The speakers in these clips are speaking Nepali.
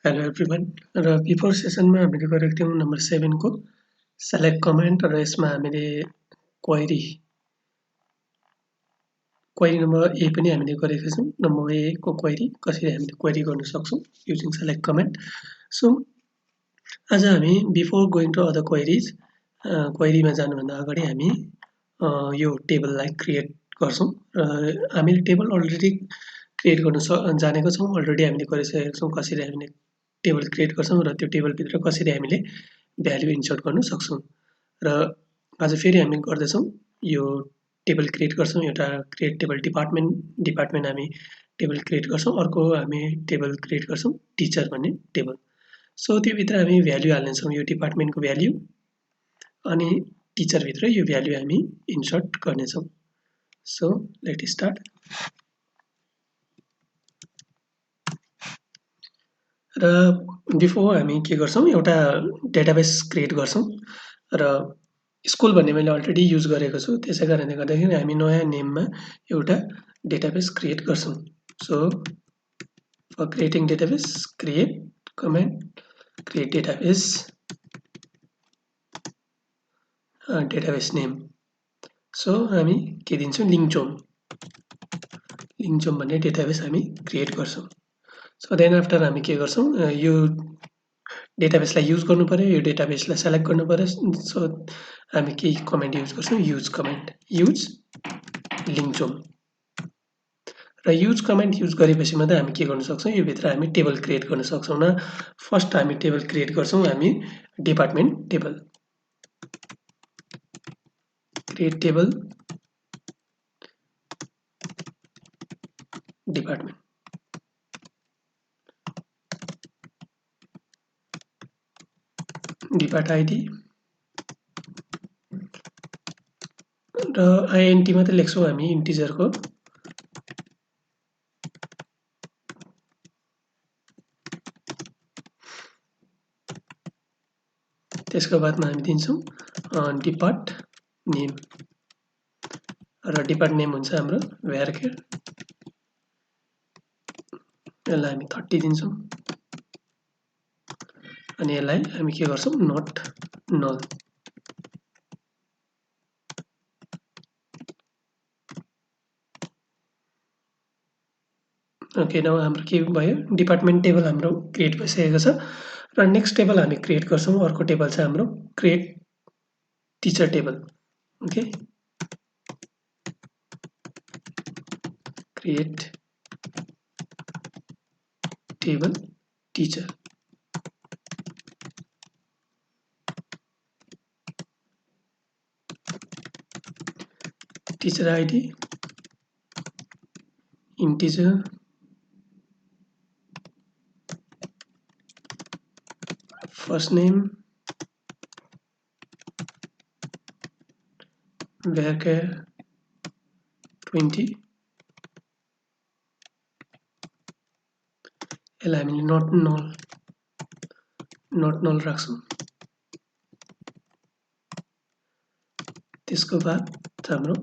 हेलो एभ्रिवान र बिफोर सेसनमा हामीले गरेको थियौँ नम्बर 7 को सेलेक्ट कमेन्ट र यसमा हामीले क्वेरी नम्बर ए पनि हामीले गरेका छौँ। नम्बर ए को क्वेरी कसरी हामीले क्वेरी गर्न सक्छौँ युजिङ सेलेक्ट कमेन्ट। सो आज हामी before going to other queries क्वेरीमा जानुभन्दा अगाडि हामी यो टेबललाई क्रिएट गर्छौँ र हामीले टेबल अलरेडी क्रिएट गर्न जानेको छौँ। अलरेडी हामीले गरिसकेका छौँ कसरी हामीले टेबल क्रिएट गर्छौँ र त्यो टेबलभित्र कसरी हामीले भ्यालु इन्सर्ट गर्न सक्छौँ। र आज फेरि हामी गर्दैछौँ यो टेबल क्रिएट गर्छौँ। एउटा क्रिएट टेबल डिपार्टमेन्ट हामी टेबल क्रिएट गर्छौँ। अर्को हामी टेबल क्रिएट गर्छौँ टिचर भन्ने टेबल। सो त्योभित्र हामी भ्यालु हाल्नेछौँ यो डिपार्टमेन्टको भ्यालु अनि टिचरभित्र यो भ्यालु हामी इन्सर्ट गर्नेछौँ। So let start. र बिफोर हामी के गर्छौँ एउटा डेटाबेस क्रिएट गर्छौँ र स्कुल भन्ने मैले अलरेडी युज गरेको छु। त्यसै कारणले गर्दाखेरि हामी नयाँ नेममा एउटा डेटाबेस क्रिएट गर्छौँ। So for creating database create comment create database name. So हामी के दिन्छौँ लिङ्चोम भन्ने डेटाबेस हामी क्रिएट गर्छौँ। सो देन आफ्टर हामी के गर्छौँ यो डेटाबेसलाई युज गर्नु पर्यो, यो डेटाबेसलाई सेलेक्ट गर्नु पर्यो। सो हामी के कमेन्ट युज गर्छौँ युज कमेन्ट युज लिङ्चोम र युज कमेन्ट युज गरेपछि मात्रै हामी के गर्न सक्छौँ यो भित्र हामी टेबल क्रिएट गर्न सक्छौँ। न फर्स्ट हामी टेबल क्रिएट गर्छौँ हामी department table create table department depart ID र आइएनटी मात्रै लेख्छौँ हामी इन्टिजरको। त्यसको बादमा हामी दिन्छौँ डिपार्ट नेम र डिपार्ट नेम हुन्छ हाम्रो भ्यारकेर। यसलाई हामी 30 दिन्छौँ अनि यसलाई हामी के गर्छौँ नट नल। ओके नाउ हाम्रो के भयो डिपार्टमेन्ट टेबल हाम्रो क्रिएट भइसकेको छ र नेक्स्ट टेबल हामी क्रिएट गर्छौँ। अर्को टेबल चाहिँ हाम्रो create teacher table. Okay create table teacher teacher ID integer first name varchar 20 यसलाई हामीले नट नल राख्छौँ। त्यसको बाद हाम्रो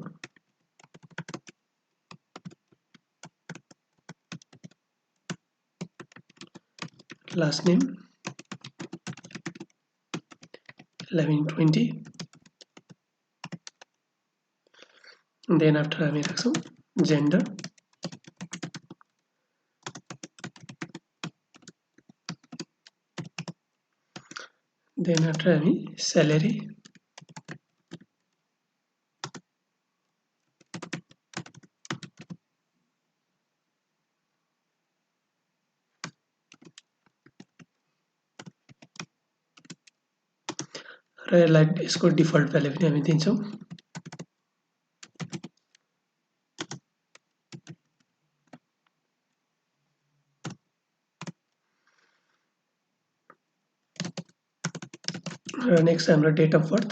last name 1120 then after हामी राख्छौँ gender then after हामी salary र यसलाई यसको डिफल्ट भ्यालु पनि हामी दिन्छौँ। र नेक्स्ट हाम्रो date of birth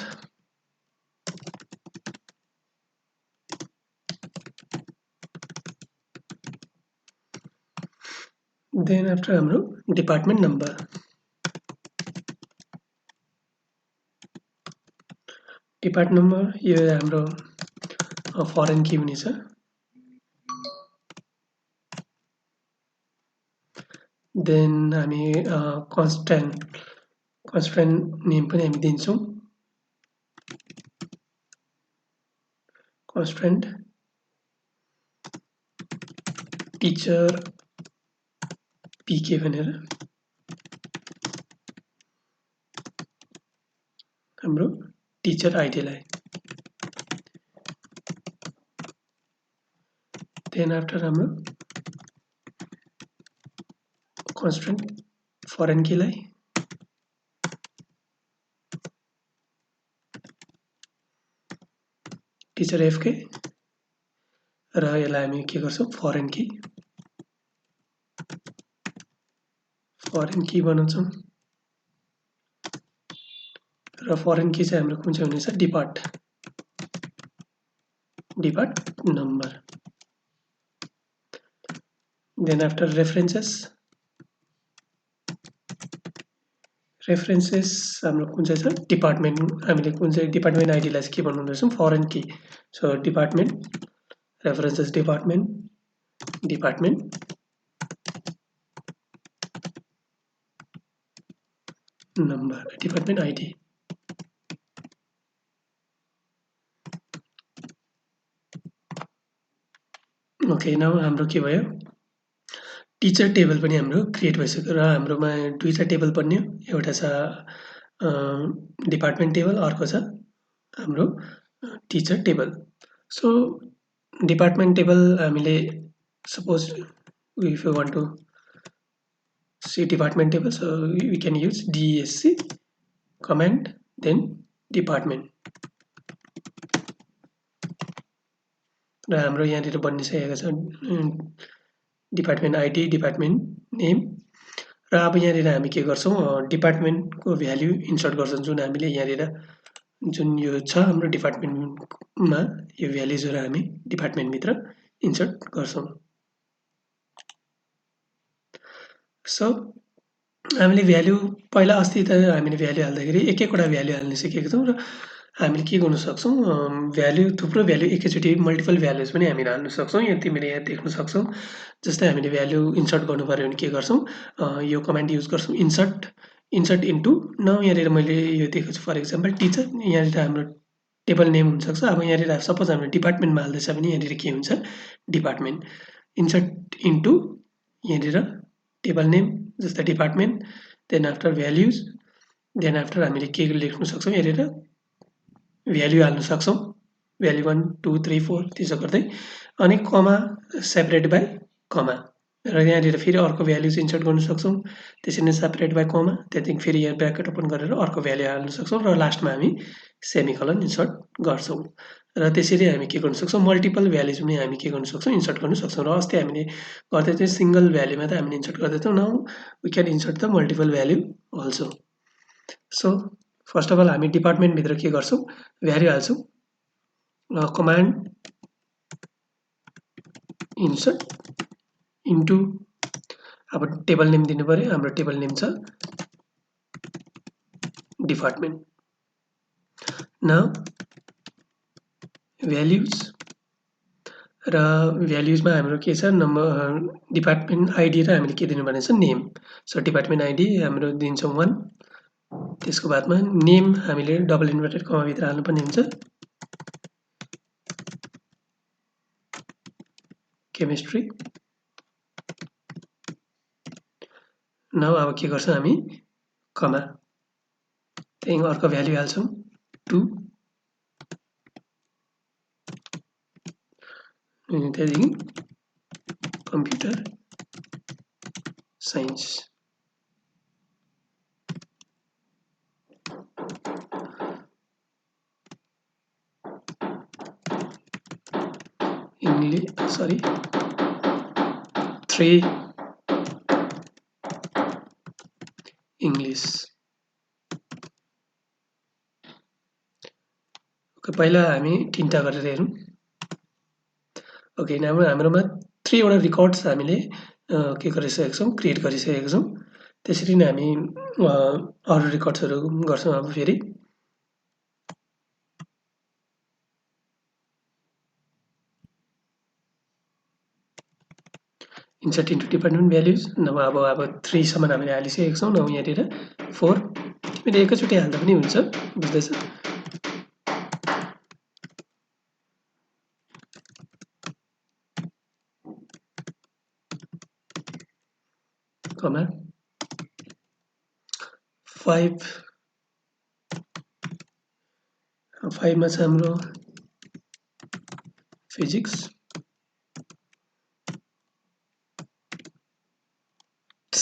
then after हाम्रो डिपार्टमेन्ट नम्बर यो हाम्रो फरेन की हुनेछ। देन हामी कन्स्ट्यान्ट नेम पनि हामी दिन्छौँ कन्स्ट्यान्ट टिचर पीके भनेर हाम्रो टिचर आइडीलाई देन आफ्टर हाम्रो कन्स्ट्यान्ट फरेन कीलाई टिचर एफके र यसलाई हामी के गर्छौँ फरेन की बनाउँछौँ र फरेन की चाहिँ हाम्रो कुन चाहिँ हुनेछ depart number then after references हाम्रो कुन चाहिँ छ डिपार्टमेन्ट हामीले कुन चाहिँ डिपार्टमेन्ट आइडीलाई चाहिँ के बनाउँदैछौँ foreign key so department references department number department ID okay now हाम्रो के भयो टिचर टेबल पनि हाम्रो क्रिएट भइसक्यो र हाम्रोमा दुईटा टेबल बन्यो एउटा छ डिपार्टमेन्ट टेबल अर्को छ हाम्रो teacher table so department table हामीले suppose if you want to see department table so we can use DESC command then department र हाम्रो यहाँनिर बनिसकेको छ डिपार्टमेन्ट आइडी डिपार्टमेन्ट नेम र अब यहाँनिर हामी के गर्छौँ डिपार्टमेन्टको भ्याल्यु इन्सर्ट गर्छौँ जुन हामीले यहाँनिर जुन यो छ हाम्रो डिपार्टमेन्टमा यो भ्याल्युजहरू हामी डिपार्टमेन्टभित्र इन्सर्ट गर्छौँ सो हामीले भ्याल्यु पहिला अस्ति त हामीले भ्याल्यु हाल्दाखेरि एक एकवटा भ्याल्यु हाल्न सिकेको छौँ र हामीले के गर्नु सक्छौँ भ्याल्यु थुप्रो भ्याल्यु एकैचोटि मल्टिपल भ्याल्युज पनि हामीले हाल्न सक्छौँ यो तिमीले यहाँ देख्न सक्छौ जस्तै हामीले भ्याल्यु इन्सर्ट गर्नु पर्यो भने के गर्छौँ यो कमान्ड युज गर्छौँ इन्सर्ट इन्टु नाउ यहाँनिर मैले यो दिएको छु फर इक्जाम्पल टिचर यहाँनिर हाम्रो टेबल नेम हुनसक्छ अब यहाँनिर सपोज हामीले डिपार्टमेन्टमा हाल्दैछ भने यहाँनिर के हुन्छ डिपार्टमेन्ट इन्सर्ट इन्टु यहाँनिर टेबल नेम जस्तै department then after values then after हामीले के लेख्न सक्छौँ यहाँनिर भ्याल्यु हाल्न सक्छौँ भ्याल्यु 1 2 3 4 त्यसो गर्दै अनि कमा सेपरेट बाई कमा र यहाँनिर फेरि अर्को भ्याल्युज इन्सर्ट गर्न सक्छौँ त्यसरी नै सेपरेट बाई कमा त्यहाँदेखि फेरि यहाँ ब्र्याकेट ओपन गरेर अर्को भ्याल्यु हाल्न सक्छौँ र लास्टमा हामी सेमिकलन इन्सर्ट गर्छौँ र त्यसरी हामी के गर्न सक्छौँ मल्टिपल भ्याल्युज पनि हामी के गर्न सक्छौँ इन्सर्ट गर्न सक्छौँ र अस्ति हामीले गर्दै चाहिँ सिङ्गल भ्याल्युमा त हामीले इन्सर्ट गर्दैछौँ now we can insert the multiple value also so first of all हामी डिपार्टमेन्टभित्र के गर्छौँ भ्याल्यु हाल्छौँ कमान्ड इन्सर्ट इन्टु अब टेबल नेम दिनु पर्यो हाम्रो टेबल नेम छ डिपार्टमेन्ट नाउ भ्याल्युज र भ्याल्युजमा हाम्रो के छ नम्बर डिपार्टमेन्ट आइडी र हामीले के दिनुपर्ने छ नेम सो डिपार्टमेन्ट आइडी हाम्रो दिन्छौँ 1 त्यसको बादमा नेम हामीले डबल इन्भर्टेड कमाभित्र हाल्नुपर्ने हुन्छ केमिस्ट्री नाउ अब के गर्छौँ हामी कमा त्यही अर्को भ्याल्यु हाल्छौँ 2 त्यहाँदेखि computer science English 3 English okay पहिला हामी तीनटा गरेर हेरौँ ओके हाम्रोमा 3 वटा रेकर्ड्स हामीले के गरिसकेका छौँ क्रिएट गरिसकेका छौँ त्यसरी नै हामी अरू रेकर्ड्सहरू गर्छौँ अब फेरि इन्सर्ट इन्टु डिपार्टमेन्ट भ्याल्युज नभए अब 3 सम्म हामीले हालिसकेका छौँ नभए यहाँनिर 4 तिमीले एकैचोटि हाल्दा पनि हुन्छ बुझ्दैछ कमा 5 मा छ हाम्रो फिजिक्स 6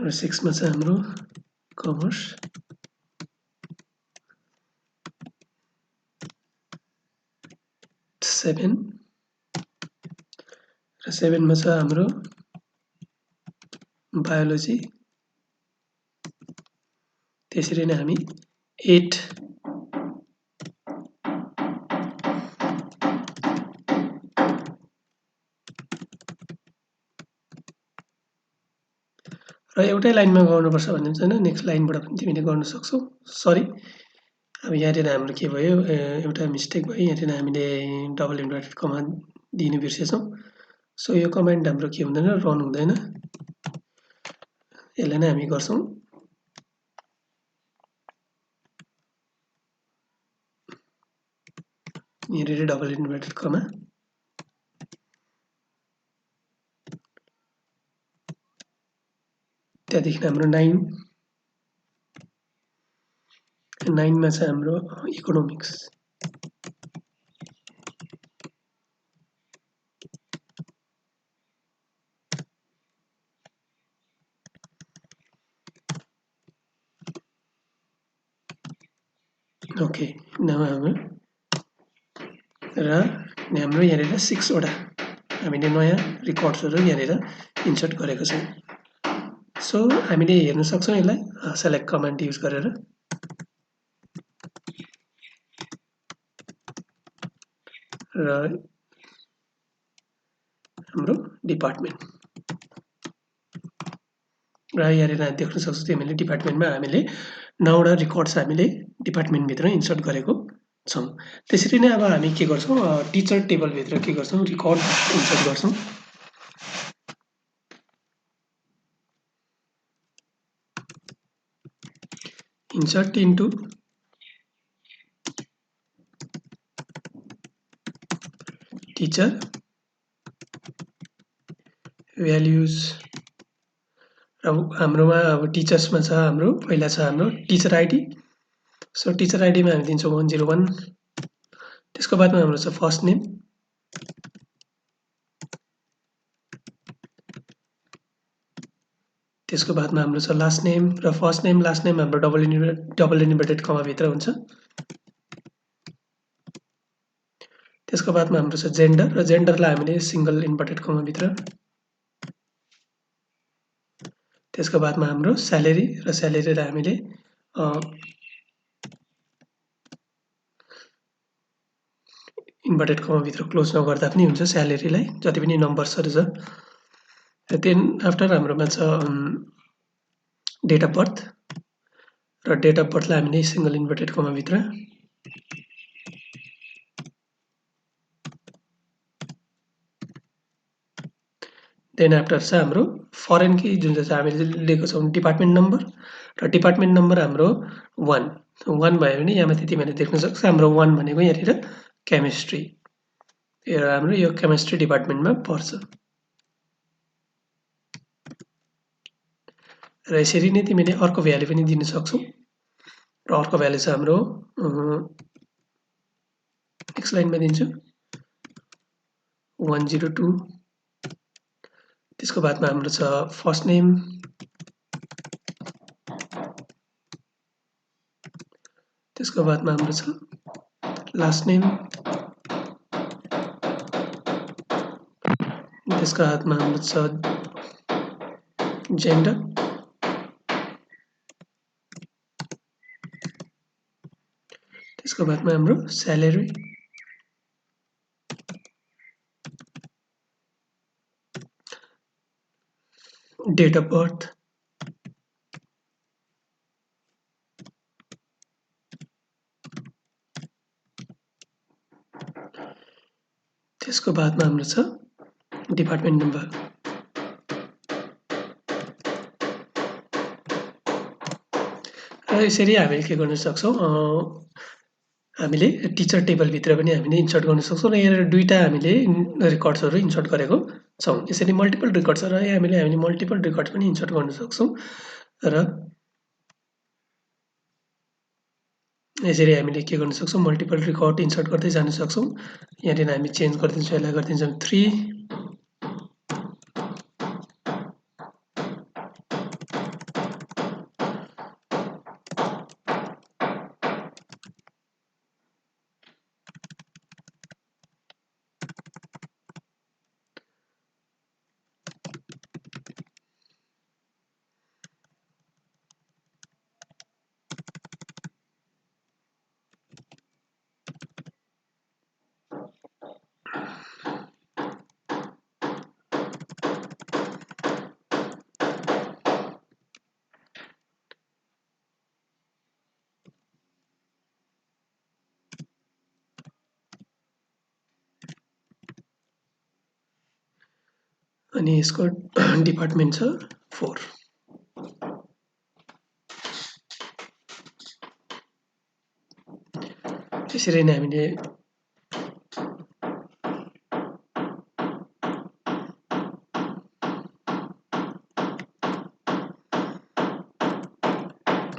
र 6 मा छ हाम्रो कमर्स 7 र 7 मा छ हाम्रो बायोलोजी त्यसरी नै हामी 8 र एउटै लाइनमा गर्नुपर्छ भन्ने छैन नेक्स्ट लाइनबाट पनि तिमीले गर्न सक्छौ सरी अब यहाँनिर हाम्रो के भयो एउटा मिस्टेक भयो यहाँनिर हामीले डबल इन्भर्टेड कमा दिनु बिर्सेछौँ सो यो कमान्ड हाम्रो के हुँदैन रन हुँदैन यसलाई नै हामी गर्छौँ यहाँनिर डबल इन्भर्टेड कमा त्यहाँदेखि हाम्रो 9 मा छ हाम्रो इकोनोमिक्स ओके हाम्रो यहाँनिर 6 वटा हामीले नयाँ रिकर्ड्सहरू यहाँनिर इन्सर्ट गरेको छौँ सो हामीले हेर्न सक्छौँ यसलाई सेलेक्ट कमान्ड युज गरेर र हाम्रो डिपार्टमेन्ट र यहाँनिर देख्न सक्छौ तिमीले डिपार्टमेन्टमा हामीले 9 वटा रिकर्ड्स हामीले डिपार्टमेन्टभित्र इन्सर्ट गरेको छौँ त्यसरी नै अब हामी के गर्छौँ टिचर टेबलभित्र के गर्छौँ रिकर्ड इन्सर्ट गर्छौँ insert into teacher values र हाम्रोमा अब टिचर्समा छ हाम्रो पहिला छ हाम्रो टिचर आइडी सो टिचर आइडीमा हामी दिन्छौँ 101 त्यसको बादमा हाम्रो छ फर्स्ट नेम त्यसको बादमा हाम्रो छ लास्ट नेम र फर्स्ट नेम लास्ट नेम हाम्रो डबल इन्भर्टेड कमा भित्र हुन्छ त्यसको बादमा हाम्रो छ जेन्डर र जेन्डरलाई हामीले सिंगल इन्भर्टेड कमा भित्र त्यसको बादमा हाम्रो स्यालेरी र स्यालेरीलाई हामीले इन्भर्टेड कमा भित्र क्लोज नगर्दा पनि हुन्छ स्यालेरीलाई जति पनि नम्बर्सहरु छ देन आफ्टर हाम्रोमा छ डेट अफ बर्थ र डेट अफ बर्थलाई हामीले सिंगल इन्भर्टेड कमा भित्र देन आफ्टर छ हाम्रो फरेन की जुन चाहिँ हामीले लिएको छौँ डिपार्टमेन्ट नम्बर र डिपार्टमेन्ट नम्बर हाम्रो 1 भयो भने यहाँ माथि तिमीले देख्न सक्छौ हाम्रो 1 भनेको यहाँनिर केमिस्ट्री हाम्रो यो केमिस्ट्री डिपार्टमेन्टमा पर्छ र यसरी नै तिमीले अर्को भ्यालु पनि दिन सक्छौ र अर्को भ्यालु छ हाम्रो नेक्स्ट लाइनमा दिन्छु 102 त्यसको बादमा हाम्रो छ फर्स्ट नेम त्यसको बादमा हाम्रो छ लास्ट नेम त्यसको बादमा हाम्रो छ जेन्डर त्यसको बादमा हाम्रो स्यालेरी date of birth, त्यसको बादमा हाम्रो छ डिपार्टमेन्ट नम्बर। र यसरी हामीले के गर्न सक्छौँ, हामीले टिचर टेबलभित्र पनि हामीले इन्सर्ट गर्न सक्छौँ र यहाँ दुईटा हामीले रेकर्ड्सहरू इन्सर्ट गरेको छौँ। यसरी मल्टिपल रेकर्ड्स र हामीले मल्टिपल रेकर्ड्स पनि इन्सर्ट गर्न सक्छौँ र यसरी हामीले के गर्न सक्छौँ, मल्टिपल रेकर्ड इन्सर्ट गर्दै जान सक्छौँ। यहाँनिर हामी चेन्ज गरिदिन्छौँ, यसलाई गरिदिन्छौँ 3 अनि यसको डिपार्टमेन्ट छ 4। त्यसरी नै हामीले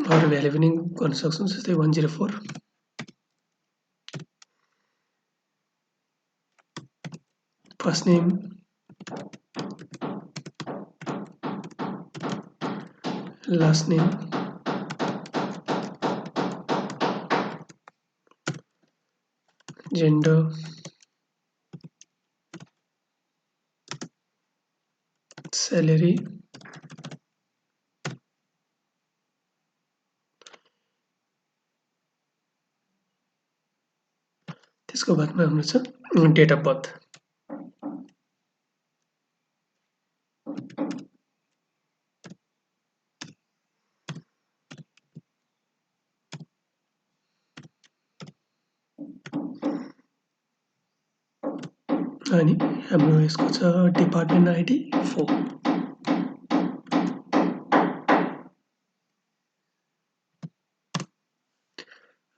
अरू भ्यालु पनि गर्न सक्छौँ, जस्तै 104 first name, last name, gender, salary, त्यसको बादमा हाम्रो छ डेट अफ बर्थ। अनि हाम्रो यसको छ डिपार्टमेन्ट आइडी 4।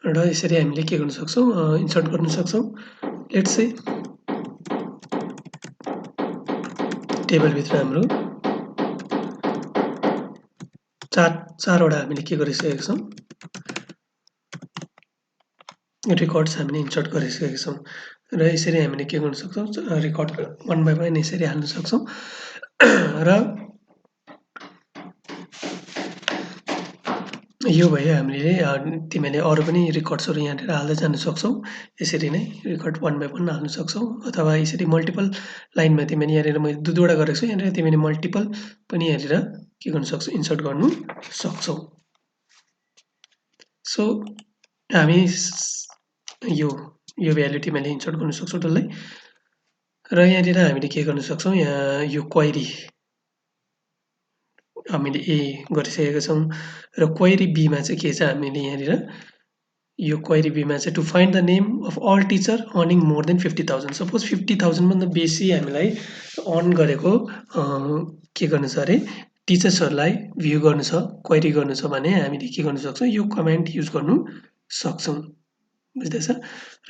र यसरी हामीले के गर्न सक्छौँ, इन्सर्ट गर्न सक्छौँ। लेट्स से टेबलभित्र हाम्रो चारवटा हामीले के गरिसकेका छौँ, रेकर्ड्स हामीले इन्सर्ट गरिसकेका छौँ। र यसरी हामीले के गर्न सक्छौँ, रेकर्ड 1 बाई 1 यसरी हाल्न सक्छौँ। र यो भयो हामीले तिमीले अरू पनि रेकर्ड्सहरू यहाँनिर हाल्दै जान सक्छौ। यसरी नै रेकर्ड 1 बाई 1 हाल्न सक्छौ, अथवा यसरी मल्टिपल लाइनमा तिमीले यहाँनिर मैले 2 गरेको छु, यहाँनिर तिमीले मल्टिपल पनि यहाँनिर के गर्न सक्छौ, इन्सर्ट गर्नु सक्छौ। सो हामी यो भ्यालु तिमीले इन्सर्ट गर्न सक्छौ डल्लै। र यहाँनिर हामीले के गर्न सक्छौँ, यहाँ यो क्वेरी हामीले ए गरिसकेका छौँ। र क्वेरी बीमा चाहिँ के छ, हामीले यहाँनिर यो क्वेरी बीमा चाहिँ to find the name of all teacher earning more than 50,000। Suppose 50,000 भन्दा बेसी हामीलाई अर्न गरेको के गर्नु छ अरे, टिचर्सहरूलाई भ्यू गर्नु छ, क्वेरी गर्नु छ भने हामीले के गर्न सक्छौँ, यो कमेन्ट युज गर्नु सक्छौँ। बुझ्दैछ?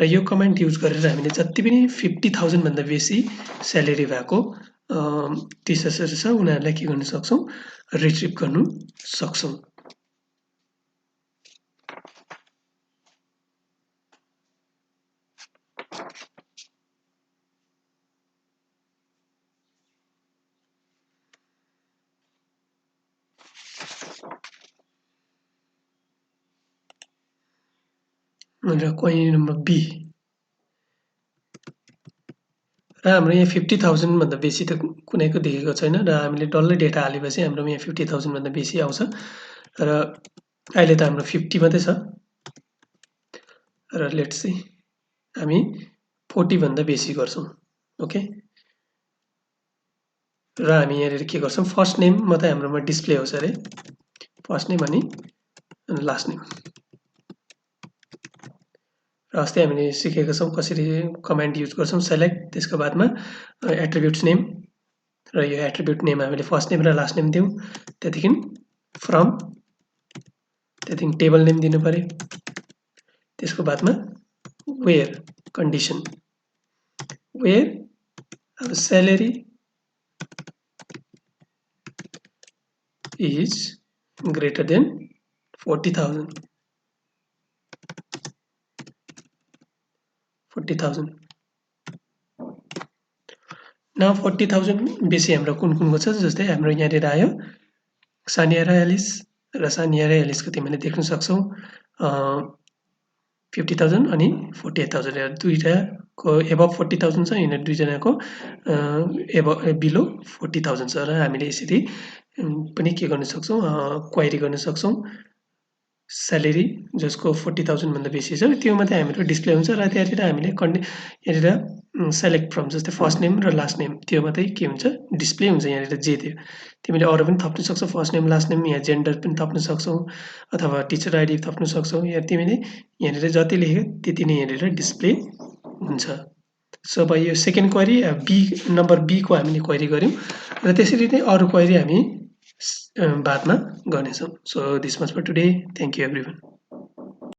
र यो कमेन्ट युज गरेर हामीले जति पनि 50,000 भन्दा बेसी स्यालेरी भएको टिचर्सहरू छ उनीहरूलाई के गर्न सक्छौँ, रिट्रिभ गर्नु सक्छौँ। र क्वेरी नम्बर बी, र हाम्रो यहाँ 50,000 भन्दा बेसी त कुनैको देखेको छैन, र हामीले डल्लै डेटा हालेपछि हाम्रो यहाँ 50,000 भन्दा बेसी आउँछ। र अहिले त हाम्रो 50 मात्रै छ। र लेट्स सी हामी 40 भन्दा बेसी गर्छौँ। ओके, र हामी यहाँनिर के गर्छौँ फर्स्ट नेम मात्रै हाम्रोमा डिस्प्ले होस् अरे फर्स्ट नेम अनि लास्ट नेम र अस्ति हामीले सिकेका छौँ कसरी कमान्ड युज गर्छौँ सेलेक्ट त्यसको बादमा एट्रिब्युट्स नेम र यो एट्रिब्युट नेम हामीले फर्स्ट नेम र लास्ट नेम दिउँ त्यहाँदेखि फ्रम त्यहाँदेखि टेबल नेम दिनु पर्यो त्यसको बादमा वेयर कन्डिसन वेयर अब salary is greater than 40,000 now 40,000 बेसी हाम्रो कुनको छ जस्तै हाम्रो यहाँनिर आयो सानिया र एलिस र सानिया र एलिसको तिमीले देख्न सक्छौ 50,000 अनि 48,000 दुईटाको एबभ 40,000 छ यिनीहरू दुईजनाको बिलो 40,000 छ र हामीले यसरी पनि के गर्न सक्छौँ क्वेरी गर्न सक्छौँ स्यालेरी जसको 40,000 भन्दा बेसी छ त्यो मात्रै हाम्रो डिस्प्ले हुन्छ र त्यहाँनिर हामीले यहाँनिर सेलेक्ट फ्रम जस्तै फर्स्ट नेम र लास्ट नेम त्यो मात्रै के हुन्छ डिस्प्ले हुन्छ यहाँनिर जे थियो तिमीले अरू पनि थप्न सक्छौ फर्स्ट नेम लास्ट नेम यहाँ जेन्डर पनि थप्न सक्छौ अथवा टिचर आइडी थप्न सक्छौ या तिमीले यहाँनिर जति लेख्यो त्यति नै यहाँनिर डिस्प्ले हुन्छ सो अब यो second query B number B को हामीले क्वेरी गर्यौं र त्यसरी नै अरू क्वेरी हामी बादमा गर्नेछौँ so this much for today thank you everyone